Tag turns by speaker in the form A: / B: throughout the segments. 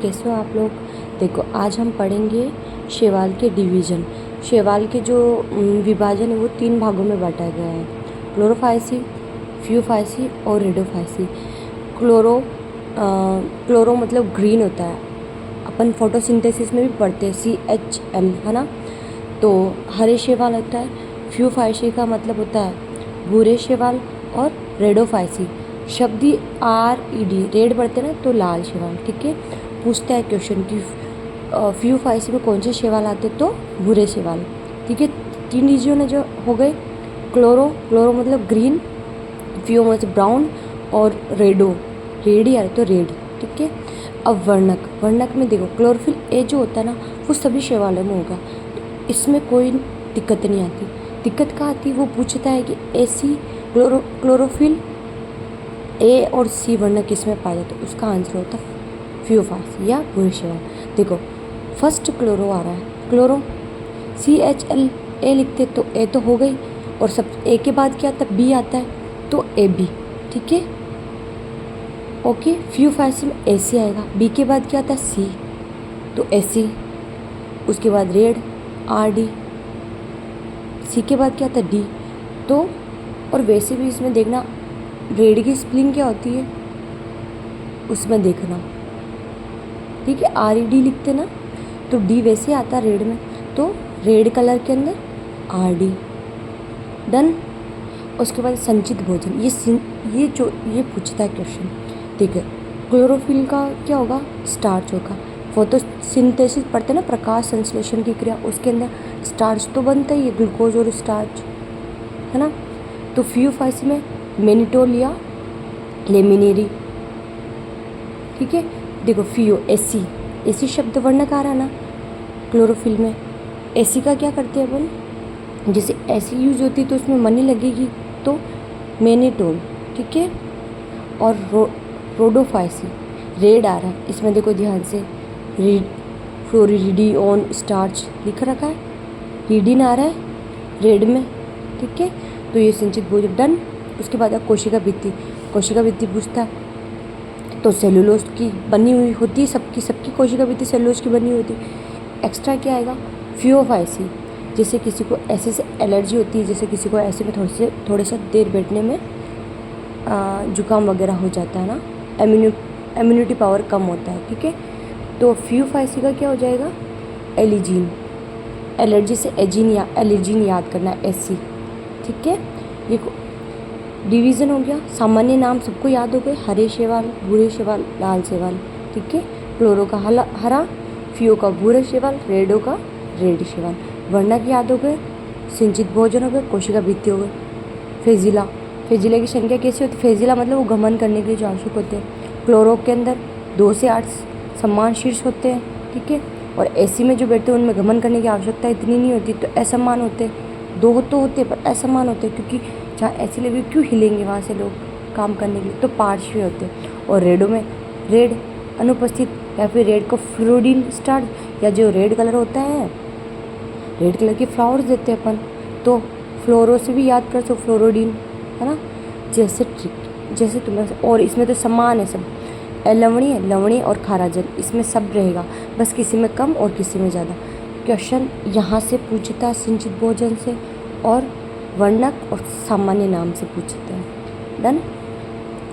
A: कैसे हो आप लोग। देखो आज हम पढ़ेंगे शैवाल के डिवीज़न। शैवाल के जो विभाजन है वो 3 भागों में बांटा गया है, क्लोरोफाइसी, फ्यूफाइसी और रेडोफाइसी। क्लोरो मतलब ग्रीन होता है, अपन फोटोसिंथेसिस में भी पढ़ते हैं CHL, है ना। तो हरे शैवाल होता है। फ्यूफाइसी का मतलब होता है भूरे शैवाल। और रेडोफाइसी शब्द ही RED, रेड पढ़ते हैं ना, तो लाल शैवाल। ठीक है, पूछता है क्वेश्चन कि फ्यूफाइसी में कौन से शैवाल आते, तो भूरे शैवाल। ठीक है, 3 रीजन है जो हो गए। क्लोरो मतलब ग्रीन, फ्यू मतलब ब्राउन, और रेड ही आ रहा तो रेड। ठीक है, अब वर्णक में देखो क्लोरोफिल ए जो होता है ना वो सभी शैवालों में होगा, तो इसमें कोई दिक्कत नहीं आती। दिक्कत कहाँ आती है, वो पूछता है कि ऐसी क्लोरोफिल ए और सी वर्णक किसमें पाया जाता है, तो उसका आंसर होता है फ्यूफाइसी या भूरे शैवाल। देखो फर्स्ट क्लोरो आ रहा है, क्लोरो CHL ए लिखते तो ए तो हो गई, और सब ए के बाद क्या आता है, बी आता है, तो AB। ठीक है, ओके। फ्यूफाइसी में AC आएगा, बी के बाद क्या आता है C, तो AC। उसके बाद रेड RD, सी के बाद क्या आता है D। तो और वैसे भी इसमें देखना रेड की स्पेलिंग क्या होती है उसमें देखना। ठीक है, RED लिखते ना, तो D वैसे आता रेड में, तो रेड कलर के अंदर RD। डन। उसके बाद संचित भोजन, ये पूछता है क्वेश्चन। ठीक है, क्लोरोफिल का क्या होगा, स्टार्च होगा। फोटोसिंथेसिस पढ़ते हैं ना, प्रकाश संश्लेषण की क्रिया, उसके अंदर स्टार्च तो बनता ही है, ग्लूकोज और स्टार्च, है ना। तो फ्यूफाइसी में मेनिटोल या लेमिनेरी। ठीक है, देखो फ्यू AC शब्द वर्णक आ रहा है ना क्लोरोफिल में। AC का क्या करते हैं अपन, जैसे ऐसी यूज होती है तो उसमें मनी लगेगी, तो मेनिटोल। ठीक है, और रोडोफाइसी रेड आ रहा है, इसमें देखो ध्यान से, फ्लोरिडीन स्टार्च लिख रखा है, रीडिन आ रहा है रेड में। ठीक है, तो ये संचित भोजन डन। उसके बाद कोशिका भित्ति पूछता है, तो सेलुलोज की बनी हुई होती है, सबकी कोशिका भित्ति सेलुलोज की बनी होती है। एक्स्ट्रा क्या आएगा, फ्यूफाइसी, जैसे किसी को ऐसे से एलर्जी होती है, जैसे किसी को ऐसे में थोड़े से देर बैठने में जुकाम वगैरह हो जाता है ना, इम्यूनिटी पावर कम होता है। ठीक है, तो फ्यूफाइसी का क्या हो जाएगा, एलिजीन, एलर्जी से एजीन या एलर्जीन याद करना है, SC। ठीक है, ये डिवीज़न हो गया। सामान्य नाम सबको याद हो गए, हरे शैवाल, भूरे शैवाल, लाल शैवाल। ठीक है, क्लोरो का हरा, फ्यू का भूरे शैवाल, रेडो का रेड शैवाल। वर्णक याद हो गए, सिंचित भोजन हो गए, कोशिका भित्ति हो गए। फेजिला की संख्या कैसी होती है, फेजिला मतलब वो गमन करने के लिए जो आवश्यक होते हैं। क्लोरो के अंदर 2 से 8 समान शीर्ष होते हैं। ठीक है, और AC में जो बैठते हैं उनमें गमन करने की आवश्यकता इतनी नहीं होती, तो असमान होते हैं। 2 तो होते हैं पर असमान होते हैं, क्योंकि जहाँ ऐसी लगे क्यों हिलेंगे वहाँ से लोग काम करने के लिए, तो पार्श्व होते हैं। और रेडो में रेड अनुपस्थित, या फिर रेड को फ्लोरिडीन स्टार्च, या जो रेड कलर होता है, रेड कलर के फ्लावर्स देते हैं अपन, तो फ्लोरो से भी याद कर सकते, फ्लोरोडीन, है ना। जैसे तुम्हें, और इसमें तो समान है सब, लवणीय और खारा जल, इसमें सब रहेगा, बस किसी में कम और किसी में ज़्यादा। क्वेश्चन यहाँ से पूछता है सिंचित भोजन से, और वर्णक और सामान्य नाम से पूछते हैं। डन।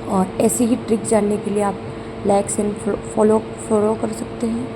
A: और ऐसी ही ट्रिक जानने के लिए आप लाइक एंड फॉलो कर सकते हैं।